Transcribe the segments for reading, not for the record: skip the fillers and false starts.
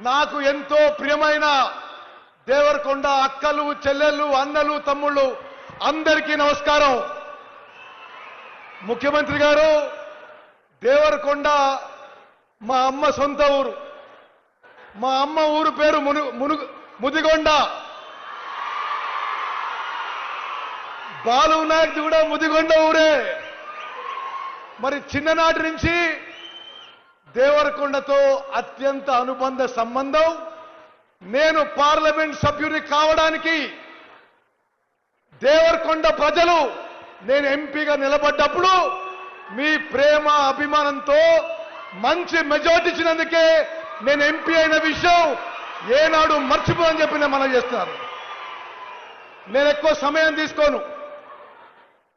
నాకు ఎంతో ప్రియమైన దేవరకొండ అక్కలు చెల్లెళ్ళు అన్నలు తమ్ముళ్ళు అందరికీ నమస్కారం. ముఖ్యమంత్రి గారు, దేవరకొండ మా అమ్మ సొంత ఊరు. మా అమ్మ ఊరు పేరు ముదిగొండ. బాలు నాయక్ కూడా ముదిగొండ ఊరే. మరి చిన్ననాటి నుంచి దేవరకొండతో అత్యంత అనుబంధ సంబంధం. నేను పార్లమెంట్ సభ్యుని కావడానికి దేవరకొండ ప్రజలు నేను ఎంపీగా నిలబడ్డప్పుడు మీ ప్రేమ అభిమానంతో మంచి మెజారిటీ ఇచ్చినందుకే నేను ఎంపీ అయిన విషయం ఏనాడు మర్చిపోని చెప్పి నేను మనం చేస్తున్నాను. నేను ఎక్కువ సమయం తీసుకోను.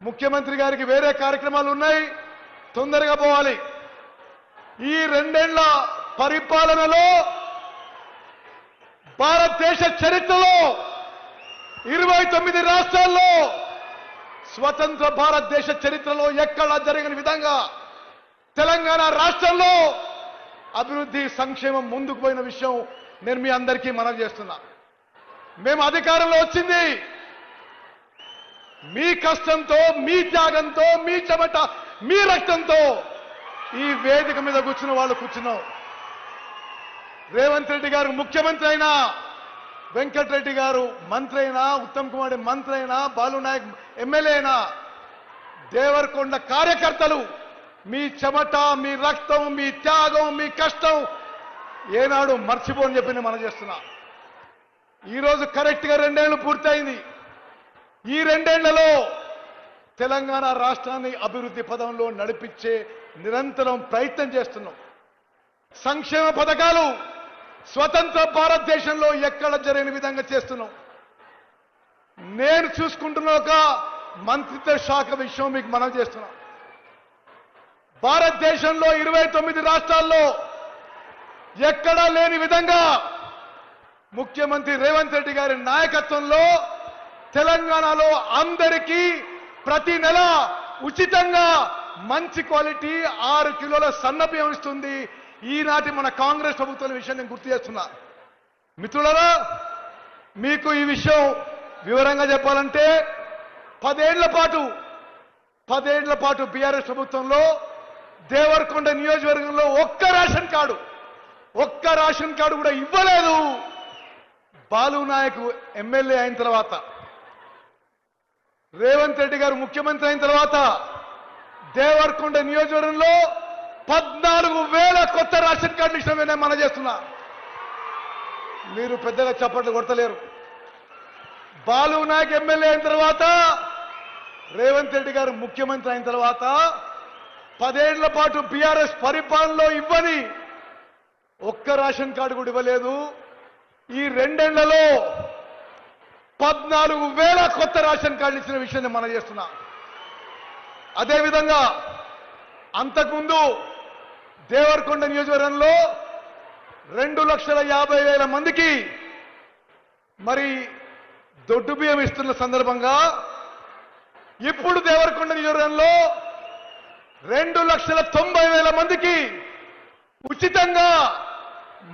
ముఖ్యమంత్రి గారికి వేరే కార్యక్రమాలు ఉన్నాయి, తొందరగా పోవాలి. ఈ 2 ఏళ్ల పరిపాలనలో భారతదేశ చరిత్రలో 29 రాష్ట్రాల్లో స్వతంత్ర భారతదేశ చరిత్రలో ఎక్కడా జరిగిన విధంగా తెలంగాణ రాష్ట్రంలో అభివృద్ధి సంక్షేమం ముందుకు పోయిన విషయం నేను మీ అందరికీ మనవి చేస్తున్నా. మేము అధికారంలో వచ్చింది మీ కష్టంతో, మీ త్యాగంతో, మీ చెమట, మీ రక్తంతో. ఈ వేదిక మీద కూర్చున్న వాళ్ళు కూర్చున్నాం. రేవంత్ రెడ్డి గారు ముఖ్యమంత్రి అయినా, వెంకటరెడ్డి గారు మంత్రి అయినా, ఉత్తమ్ కుమార్ మంత్రి అయినా, బాలు నాయక్ ఎమ్మెల్యే అయినా, దేవరకొండ కార్యకర్తలు మీ చెమట, మీ రక్తం, మీ త్యాగం, మీ కష్టం ఏనాడు మర్చిపోని చెప్పి నేను మనం చేస్తున్నా. ఈరోజు కరెక్ట్గా 2 ఏళ్లు పూర్తయింది. ఈ 2 ఏళ్లలో తెలంగాణ రాష్ట్రాన్ని అభివృద్ధి పదంలో నడిపించే నిరంతరం ప్రయత్నం చేస్తున్నాం. సంక్షేమ పథకాలు స్వతంత్ర భారతదేశంలో ఎక్కడ జరిగిన విధంగా చేస్తున్నాం. నేను చూసుకుంటున్న ఒక మంత్రిత్వ శాఖ విషయం మీకు మనం చేస్తున్నాం. భారతదేశంలో 29 రాష్ట్రాల్లో ఎక్కడా లేని విధంగా ముఖ్యమంత్రి రేవంత్ రెడ్డి గారి నాయకత్వంలో తెలంగాణలో అందరికీ ప్రతి నెల ఉచితంగా మంచి క్వాలిటీ 6 కిలోల సన్నబియ్యం ఇస్తుంది ఈనాటి మన కాంగ్రెస్ ప్రభుత్వం విషయం నేను గుర్తు చేస్తున్నా. మిత్రులారా, మీకు ఈ విషయం వివరంగా చెప్పాలంటే 10 ఏళ్ల పాటు బీఆర్ఎస్ ప్రభుత్వంలో దేవరకొండ నియోజకవర్గంలో ఒక్క రేషన్ కార్డు కూడా ఇవ్వలేదు. బాలు నాయక్ ఎమ్మెల్యే అయిన తర్వాత, రేవంత్ రెడ్డి గారు ముఖ్యమంత్రి అయిన తర్వాత దేవరకొండ నియోజకవర్గంలో 14,000 కొత్త రేషన్ కార్డులు ఇష్టం నేను మనం చేస్తున్నా. మీరు పెద్దగా చప్పట్లు కొడతలేరు. బాలు నాయక్ ఎమ్మెల్యే అయిన తర్వాత, రేవంత్ రెడ్డి గారు ముఖ్యమంత్రి అయిన తర్వాత 10 ఏళ్ల పాటు బీఆర్ఎస్ పరిపాలనలో ఇవ్వని ఒక్క రేషన్ కార్డు కూడా ఇవ్వలేదు. ఈ 2 ఏళ్లలో 14,000 కొత్త రేషన్ కార్డులు ఇచ్చిన విషయాన్ని మనం చేస్తున్నా. అదేవిధంగా అంతకుముందు దేవరకొండ నియోజకవర్గంలో 2,50,000 మందికి మరి దొడ్డు బియ్యం ఇస్తున్న సందర్భంగా ఇప్పుడు దేవరకొండ నియోజకవర్గంలో 2,90,000 మందికి ఉచితంగా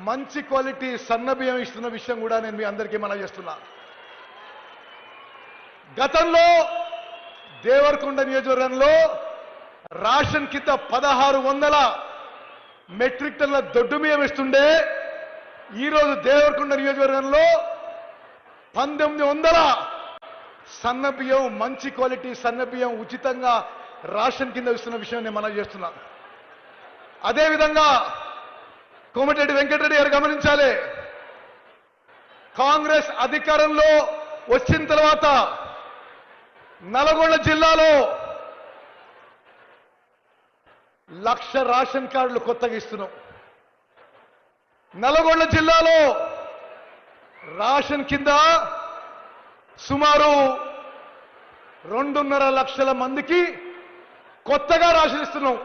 మంచి క్వాలిటీ సన్న బియ్యం ఇస్తున్న విషయం కూడా నేను మీ అందరికీ మనం చేస్తున్నా. గతంలో దేవరకొండ నియోజకవర్గంలో రేషన్ కింద 1,600 మెట్రిక్ టన్నుల దొడ్డు బియ్యం ఇస్తుండే ఈరోజు దేవరకొండ నియోజకవర్గంలో 1,900 సన్న బియ్యం, మంచి క్వాలిటీ సన్న బియ్యం ఉచితంగా రేషన్ కింద ఇస్తున్న విషయం నేను మనం చేస్తున్నా. అదేవిధంగా కోమటిరెడ్డి వెంకటరెడ్డి గారు గమనించాలి, కాంగ్రెస్ అధికారంలో వచ్చిన తర్వాత నల్గొండ జిల్లాలో 1,00,000 రేషన్ కార్డులు కొత్తగా ఇస్తున్నాం. నల్గొండ జిల్లాలో రేషన్ కింద సుమారు 2.5 లక్షల మందికి కొత్తగా రేషన్ ఇస్తున్నాం.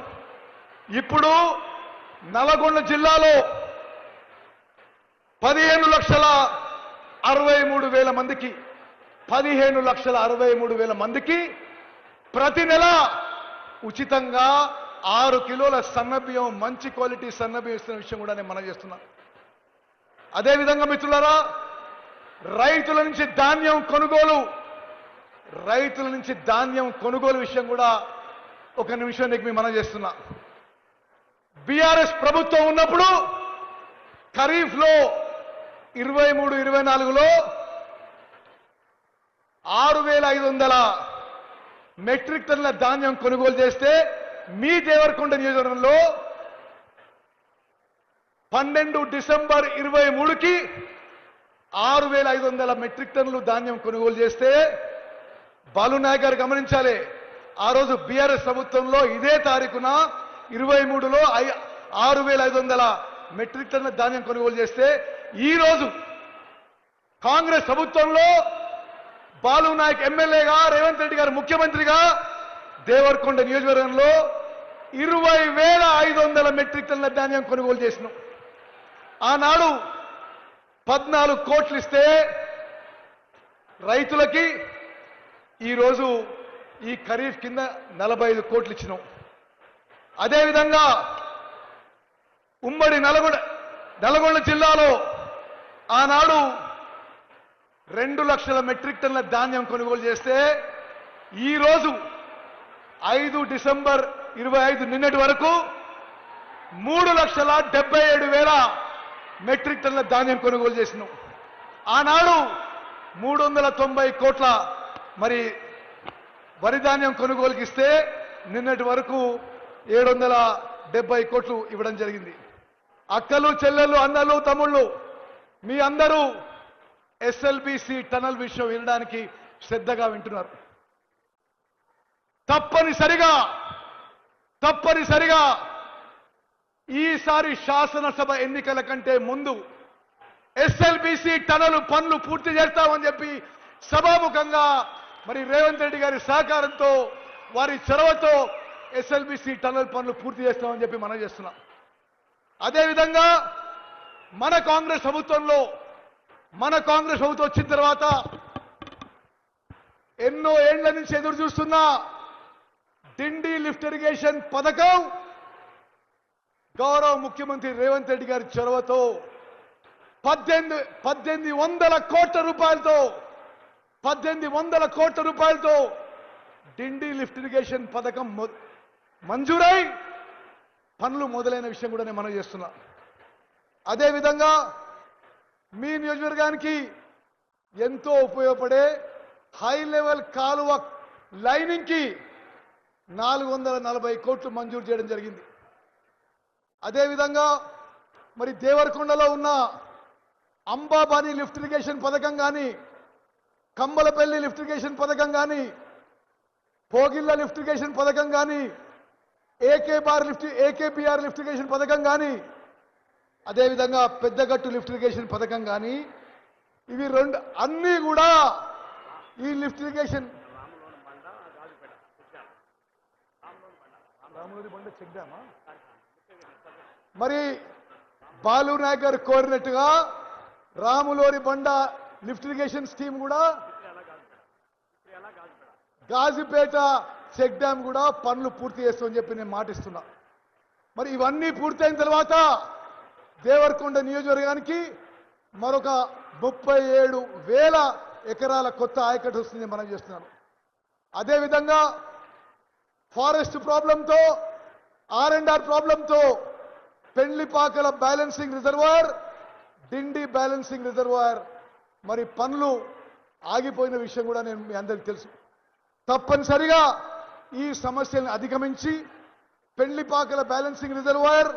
ఇప్పుడు నల్గొండ జిల్లాలో 15,63,000 మందికి 15,63,000 మందికి ప్రతి నెల ఉచితంగా 6 కిలోల సన్నబియ్యం, మంచి క్వాలిటీ సన్నబియ్యం ఇస్తున్న విషయం కూడా నేను మనం చేస్తున్నా. అదేవిధంగా మిత్రులారా, రైతుల నుంచి ధాన్యం కొనుగోలు విషయం కూడా ఒక నిమిషం నీకు మీ మనం చేస్తున్నా. బీఆర్ఎస్ ప్రభుత్వం ఉన్నప్పుడు ఖరీఫ్ లో 23-24లో 6,500 మెట్రిక్ టన్నుల ధాన్యం కొనుగోలు చేస్తే మీ దేవరకొండ నియోజకవర్గంలో 12 డిసెంబర్ 23కి 6,500 మెట్రిక్ టన్నులు ధాన్యం కొనుగోలు చేస్తే బాలునాయక్ గారు గమనించాలి, ఆ రోజు బీఆర్ఎస్ ప్రభుత్వంలో ఇదే తారీఖున 23లో 6,500 మెట్రిక్ టన్నుల ధాన్యం కొనుగోలు చేస్తే ఈ రోజు కాంగ్రెస్ ప్రభుత్వంలో బాలునాయక్ ఎమ్మెల్యేగా, రేవంత్ రెడ్డి గారు ముఖ్యమంత్రిగా దేవరకొండ నియోజకవర్గంలో 20,500 మెట్రిక్ టన్నుల ధాన్యం కొనుగోలు చేసినాం. ఆనాడు 14 కోట్లు ఇస్తే రైతులకి ఈరోజు ఈ ఖరీఫ్ కింద 45 కోట్లు ఇచ్చినాం. అదేవిధంగా ఉమ్మడి నల్గొండ జిల్లాలో ఆనాడు 2 లక్షల మెట్రిక్ టన్నుల ధాన్యం కొనుగోలు చేస్తే ఈరోజు 5 డిసెంబర్ 25 నిన్నటి వరకు 3,77,000 మెట్రిక్ టన్నుల ధాన్యం కొనుగోలు చేసినాం. ఆనాడు 390 కోట్ల మరి వరి ధాన్యం కొనుగోలుకి ఇస్తే నిన్నటి వరకు 770 కోట్లు ఇవ్వడం జరిగింది. అక్కలు, చెల్లెళ్ళు, అన్నలు, తమ్ముళ్ళు మీ అందరూ ఎస్ఎల్బిసి టనల్ విషయం వినడానికి శ్రద్ధగా వింటున్నారు. తప్పనిసరిగా ఈసారి శాసనసభ ఎన్నికల కంటే ముందు ఎస్ఎల్బిసి టనల్ పనులు పూర్తి చేస్తామని చెప్పి సభాముఖంగా మరి రేవంత్ రెడ్డి గారి సహకారంతో, వారి చొరవతో ఎస్ఎల్బిసి టనల్ పనులు పూర్తి చేస్తామని చెప్పి మనం చేస్తున్నాం. అదేవిధంగా మన కాంగ్రెస్ ప్రభుత్వం వచ్చిన తర్వాత ఎన్నో ఏళ్ల నుంచి ఎదురు చూస్తున్న డిండి లిఫ్ట్ ఇరిగేషన్ పథకం గౌరవ ముఖ్యమంత్రి రేవంత్ రెడ్డి గారి చొరవతో 1,800 కోట్ల రూపాయలతో డిండి లిఫ్ట్ ఇరిగేషన్ పథకం మంజూరై పనులు మొదలైన విషయం కూడా నేను మనం చేస్తున్నా. అదేవిధంగా మీ నియోజకవర్గానికి ఎంతో ఉపయోగపడే హై లెవెల్ కాలువ లైనింగ్ కి 440 కోట్లు మంజూరు చేయడం జరిగింది. అదేవిధంగా మరి దేవరకొండలో ఉన్న అంబాబాని లిఫ్ట్ ఇరిగేషన్ పథకం కానీ, కంబలపల్లి లిఫ్ట్ ఇరిగేషన్ పథకం కానీ, పోగిళ్ళ లిఫ్ట్ ఇరిగేషన్ పథకం కానీ, ఏకేబిఆర్ లిఫ్ట్ ఇరిగేషన్ పథకం కానీ, అదేవిధంగా పెద్దగట్టు లిఫ్ట్ ఇరిగేషన్ పథకం కానీ, ఇవి అన్నీ కూడా ఈ లిఫ్ట్ ఇరిగేషన్ మరి బాలునాయక్ గారు కోరినట్టుగా రాములోరి బండ లిఫ్ట్ ఇరిగేషన్ స్కీమ్ కూడా, గాజుపేట చెక్ డ్యామ్ కూడా పనులు పూర్తి చేస్తామని చెప్పి నేను మాటిస్తున్నా. మరి ఇవన్నీ పూర్తయిన తర్వాత దేవరకొండ నియోజకవర్గానికి మరొక 37,000 ఎకరాల కొత్త ఆయకట్టు వస్తుంది మనం చేస్తున్నాను. అదేవిధంగా ఫారెస్ట్ ప్రాబ్లంతో, ఆర్ఎండ్ఆర్ ప్రాబ్లంతో Pendlipakala balancing reservoir, Dindi balancing reservoir మరి పనులు ఆగిపోయిన విషయం కూడా నేను మీ అందరికీ తెలుసు. తప్పనిసరిగా ఈ సమస్యలను అధిగమించి పెండ్లిపాకల బ్యాలెన్సింగ్ రిజర్వాయర్,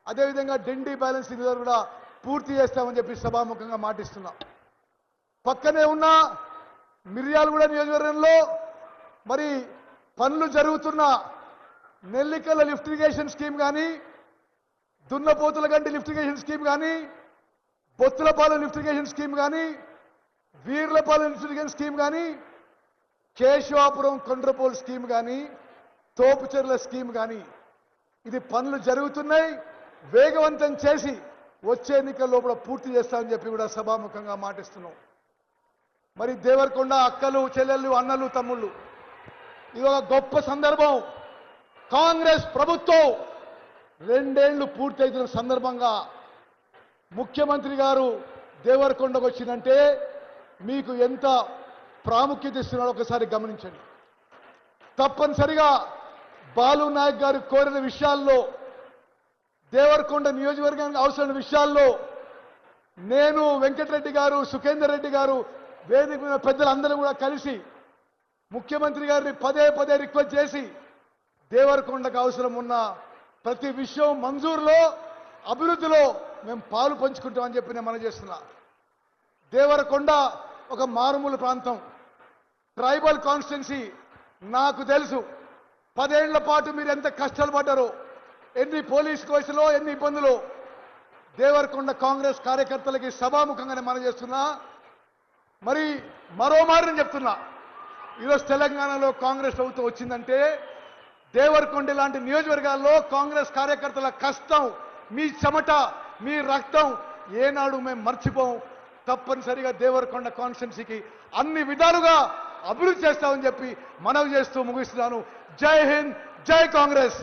అదేవిధంగా డిండి బ్యాలెన్సింగ్ రిజర్వ్ కూడా పూర్తి చేస్తామని చెప్పి సభాముఖంగా మాటిస్తున్నా. పక్కనే ఉన్న మిర్యాలగూడ నియోజకవర్గంలో మరి పనులు జరుగుతున్న నెల్లికల లిఫ్ట్ ఇరిగేషన్ స్కీమ్ కానీ, దున్నపోతుల గంటి లిఫ్ట్ ఇరిగేషన్ స్కీమ్ కానీ, బొత్తులపాలెం లిఫ్ట్ ఇరిగేషన్ స్కీమ్ కానీ, వీర్లపాలెం లిఫ్ట్ ఇరిగేషన్ స్కీమ్ కానీ, కేశవాపురం కొండ్రపోల్ స్కీమ్ కానీ, తోపుచెర్ల స్కీమ్ కానీ, ఇది పనులు జరుగుతున్నాయి. వేగవంతం చేసి వచ్చే ఎన్నికల లోపల పూర్తి చేస్తామని చెప్పి కూడా సభాముఖంగా మాటిస్తున్నాం. మరి దేవరకొండ అక్కలు, చెల్లెళ్ళు, అన్నలు, తమ్ముళ్ళు, ఇది ఒక గొప్ప సందర్భం. కాంగ్రెస్ ప్రభుత్వం 2 ఏళ్లు పూర్తయితున్న సందర్భంగా ముఖ్యమంత్రి గారు దేవరకొండకు వచ్చిందంటే మీకు ఎంత ప్రాముఖ్యత ఇస్తున్నాడో ఒకసారి గమనించండి. తప్పనిసరిగా బాలు నాయక్ గారు కోరిన విషయాల్లో, దేవరకొండ నియోజకవర్గానికి అవసరమైన విషయాల్లో నేను, వెంకటరెడ్డి గారు, సుఖేందర్ రెడ్డి గారు, వేదిక మీద పెద్దలందరూ కూడా కలిసి ముఖ్యమంత్రి గారిని పదే పదే రిక్వెస్ట్ చేసి దేవరకొండకు అవసరం ఉన్న ప్రతి విషయం మంజూరులో, అభివృద్ధిలో మేము పాలు పంచుకుంటామని చెప్పి నేను మనం చేస్తున్నా. దేవరకొండ ఒక మారుమూల ప్రాంతం, ట్రైబల్ కాన్స్టిట్యున్సీ. నాకు తెలుసు 10 ఏళ్ల పాటు మీరు ఎంత కష్టాలు పడ్డారో, ఎన్ని పోలీస్ కేసులో, ఎన్ని ఇబ్బందులు. దేవరకొండ కాంగ్రెస్ కార్యకర్తలకి సభాముఖంగానే మనం చేస్తున్నా. మరి మరోమారు నేను చెప్తున్నా, ఈరోజు తెలంగాణలో కాంగ్రెస్ ప్రభుత్వం వచ్చిందంటే దేవరకొండ లాంటి నియోజకవర్గాల్లో కాంగ్రెస్ కార్యకర్తల కష్టం, మీ చెమట, మీ రక్తం ఏనాడు మేము మర్చిపోం. తప్పనిసరిగా దేవరకొండ కాన్స్టిట్యున్సీకి అన్ని విధాలుగా అభివృద్ధి చేస్తామని చెప్పి మనవి చేస్తూ ముగిస్తున్నాను. జై హింద్, జై కాంగ్రెస్.